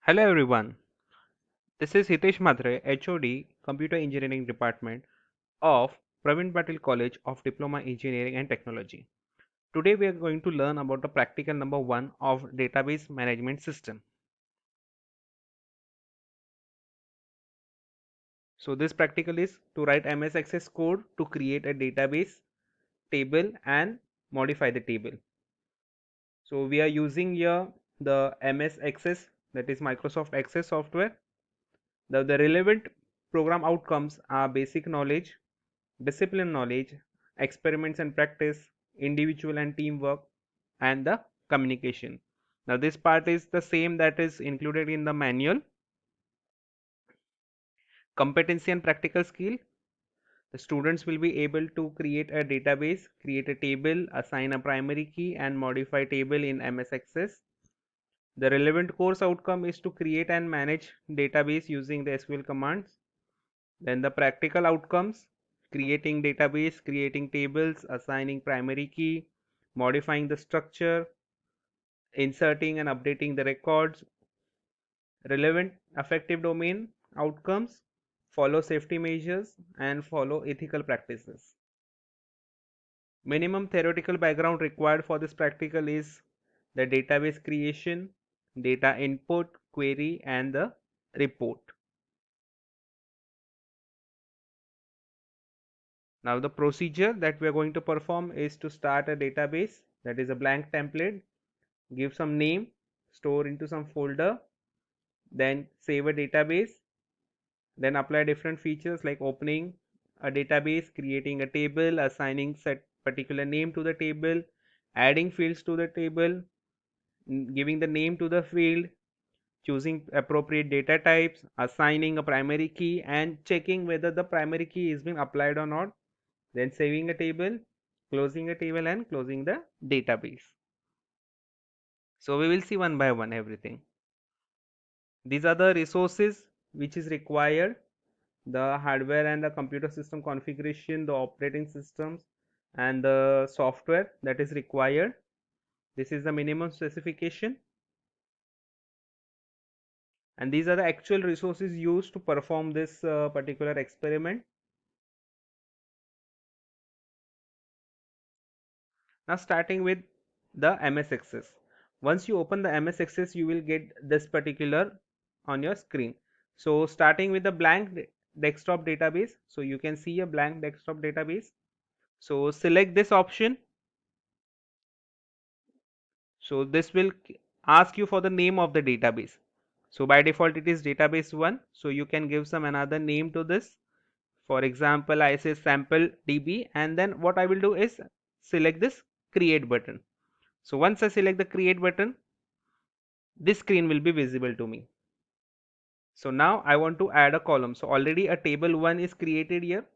Hello everyone, this is Hitesh Matre, HOD, Computer Engineering Department of Pravin Patil College of Diploma Engineering and Technology. Today we are going to learn about the practical number 1 of Database Management System. So this practical is to write MS Access code to create a database table and modify the table. So we are using here the MS Access, that is Microsoft Access software. The relevant program outcomes are basic knowledge, discipline knowledge, experiments and practice, individual and teamwork, and the communication. Now, this part is the same that is included in the manual. Competency and practical skill. The students will be able to create a database, create a table, assign a primary key, and modify table in MS Access. The relevant course outcome is to create and manage database using the SQL commands. Then the practical outcomes, creating database, creating tables, assigning primary key, modifying the structure, inserting and updating the records. Relevant affective domain outcomes, follow safety measures and follow ethical practices. Minimum theoretical background required for this practical is the database creation, data input, query, and the report. Now the procedure that we are going to perform is to start a database, that is a blank template, give some name, store into some folder, then save a database, then apply different features like opening a database, creating a table, assigning set particular name to the table, adding fields to the table, giving the name to the field, choosing appropriate data types, assigning a primary key, and checking whether the primary key is being applied or not, then saving a table, closing a table, and closing the database. So we will see one by one everything. These are the resources which is required: the hardware and the computer system configuration, the operating systems, and the software that is required. This is the minimum specification, and these are the actual resources used to perform this particular experiment. Now starting with the MS Access. Once you open the MS Access, you will get this particular on your screen. So starting with the blank desktop database. So you can see a blank desktop database. So select this option. So this will ask you for the name of the database. So by default it is database 1. So you can give some another name to this. For example, I say sample DB, and then what I will do is select this create button. So once I select the create button, this screen will be visible to me. So now I want to add a column. So already a table 1 is created here.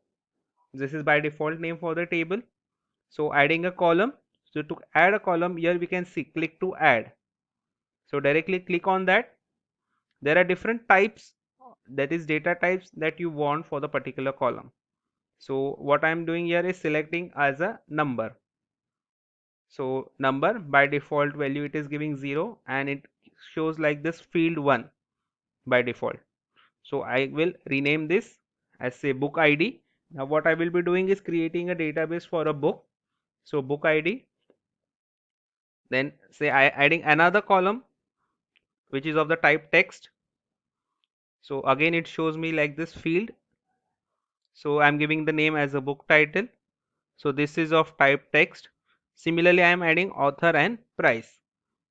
This is by default name for the table. So adding a column. So to add a column here, we can see click to add. So directly click on that. There are different types, that is data types, that you want for the particular column. So what I am doing here is selecting as a number. So number, by default value it is giving 0, and it shows like this field 1 by default. So I will rename this as say book ID. Now what I will be doing is creating a database for a book. So book ID, then say I adding another column which is of the type text. So again it shows me like this field. So I'm giving the name as a book title. So this is of type text. Similarly, I am adding author and price.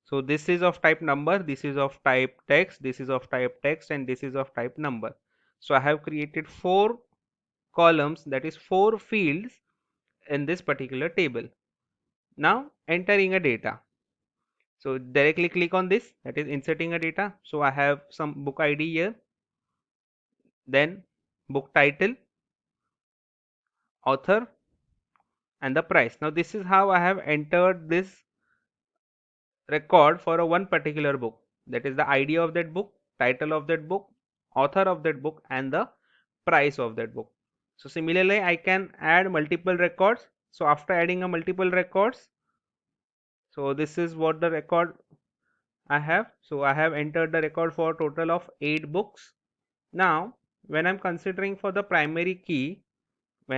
So this is of type number, this is of type text, this is of type text, and this is of type number. So I have created 4 columns, that is 4 fields in this particular table. Now entering a data. So directly click on this, that is inserting a data. So I have some book ID here, then book title, author, and the price. Now this is how I have entered this record for a one particular book, that is the ID of that book, title of that book, author of that book, and the price of that book. So similarly I can add multiple records. So after adding a multiple records, so this is what the record I have entered the record for a total of 8 books. Now when I'm considering for the primary key, the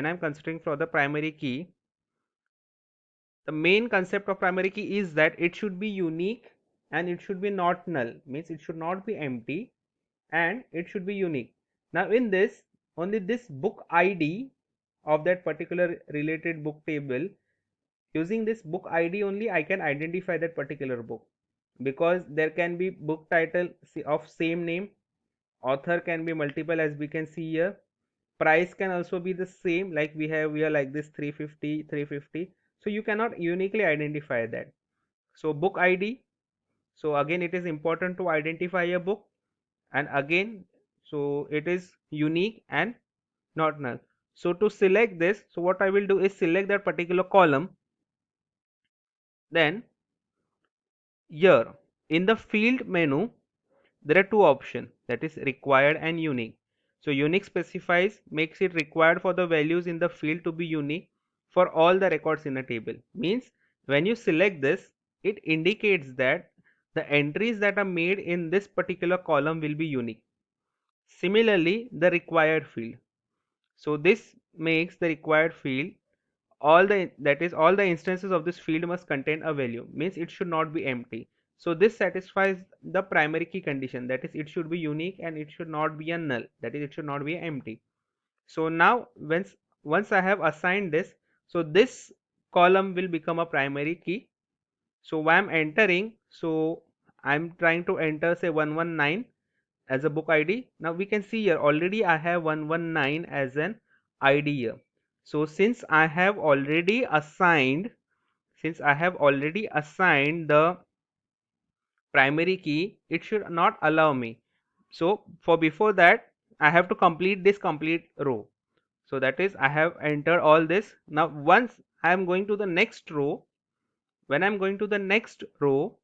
main concept of primary key is that it should be unique and it should be not null, means it should not be empty and it should be unique. Now in this, only this book ID of that particular related book table, using this book ID only I can identify that particular book, because there can be book title of same name, author can be multiple as we can see here, price can also be the same, like we have here like this 350 350, so you cannot uniquely identify that. So book ID, so again it is important to identify a book, and again so it is unique and not null. So to select this, so what I will do is select that particular column, then here in the field menu there are two options, that is required and unique. So unique specifies, makes it required for the values in the field to be unique for all the records in a table, means when you select this it indicates that the entries that are made in this particular column will be unique. Similarly the required field, so this makes the required field, all the, that is all the instances of this field must contain a value, means it should not be empty. So this satisfies the primary key condition, that is it should be unique and it should not be a null, that is it should not be empty. So now once I have assigned this, so this column will become a primary key. So when I'm entering, so I'm trying to enter say 119 as a book ID. Now we can see here already I have 119 as an ID here. So since I have already assigned the primary key, it should not allow me. So for before that I have to complete this complete row. So that is I have entered all this. Now once I am going to the next row, when I am going to the next row,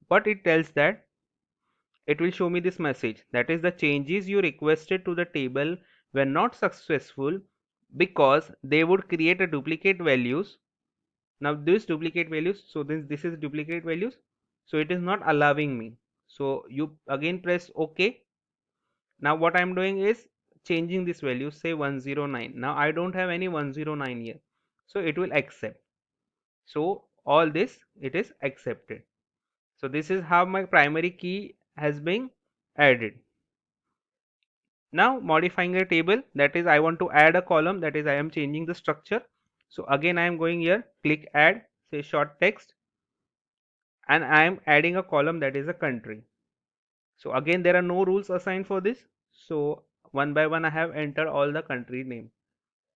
what it tells that it will show me this message, that is the changes you requested to the table were not successful because they would create a duplicate values. Now this duplicate values, so this is duplicate values, so it is not allowing me. So you again press OK. Now what I am doing is changing this value, say 109. Now I don't have any 109 here, so it will accept. So all this it is accepted. So this is how my primary key has been added. Now modifying a table, that is I want to add a column, that is I am changing the structure. So again I am going here, click add, say short text, and I am adding a column, that is a country. So again there are no rules assigned for this, so one by one I have entered all the country name.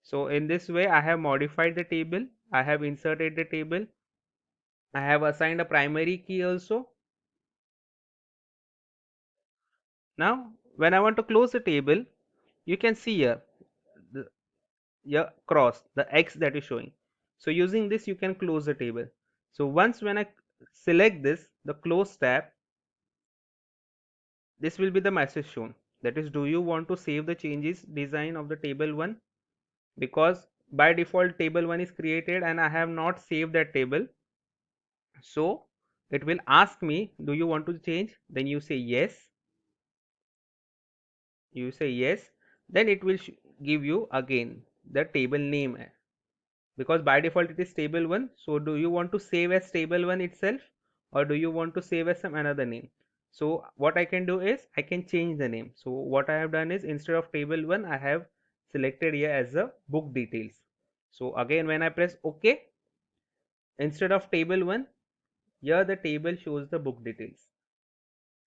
So in this way I have modified the table, I have inserted the table, I have assigned a primary key also. Now when I want to close the table, you can see here the cross, the X that is showing. So using this you can close the table. So once when I select this, the close tab, this will be the message shown, that is do you want to save the changes design of the table 1, because by default table 1 is created and I have not saved that table. So it will ask me, do you want to change, then you say yes, then it will give you again the table name, because by default it is table 1. So do you want to save as table 1 itself, or do you want to save as some another name? So what I can do is I can change the name. So what I have done is instead of table 1 I have selected here as a book details. So again when I press OK, instead of table 1, here the table shows the book details.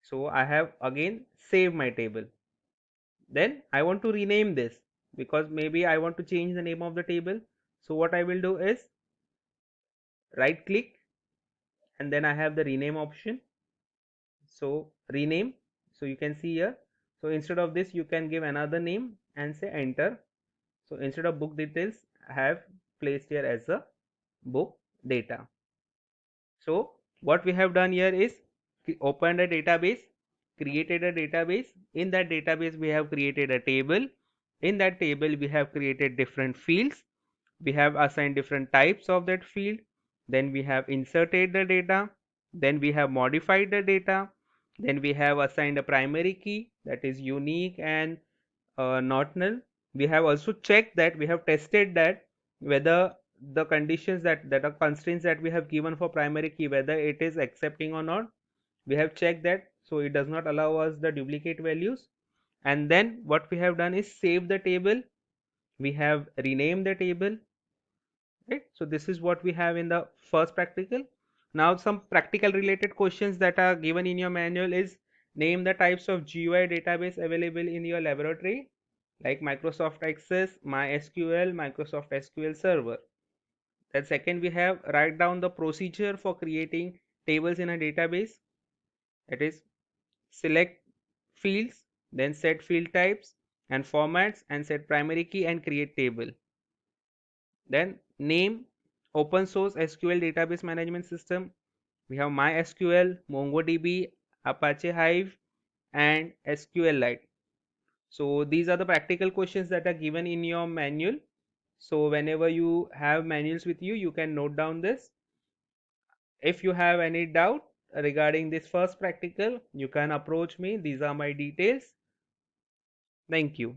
So I have again saved my table. Then I want to rename this, because maybe I want to change the name of the table. So what I will do is right click, and then I have the rename option. So rename, so you can see here, so instead of this you can give another name and say enter. So instead of book details I have placed here as a book data. So what we have done here is opened a database, created a database. In that database we have created a table. In that table we have created different fields, we have assigned different types of that field, then we have inserted the data, Then we have modified the data. Then we have assigned a primary key that is unique and not null. We have also checked that, we have tested that whether the conditions that are constraints that we have given for primary key, whether it is accepting or not. We have checked that, so it does not allow us the duplicate values. And then what we have done is save the table. We have renamed the table, right? So this is what we have in the first practical. Now some practical related questions that are given in your manual is: name the types of GUI database available in your laboratory, like Microsoft Access, MySQL, Microsoft SQL Server. Then second, we have write down the procedure for creating tables in a database. It is select fields, then set field types and formats, and set primary key and create table. Then name open source SQL database management system. We have MySQL, MongoDB, Apache Hive, and SQLite. So these are the practical questions that are given in your manual. So whenever you have manuals with you, you can note down this. If you have any doubt regarding this first practical, you can approach me. These are my details. Thank you.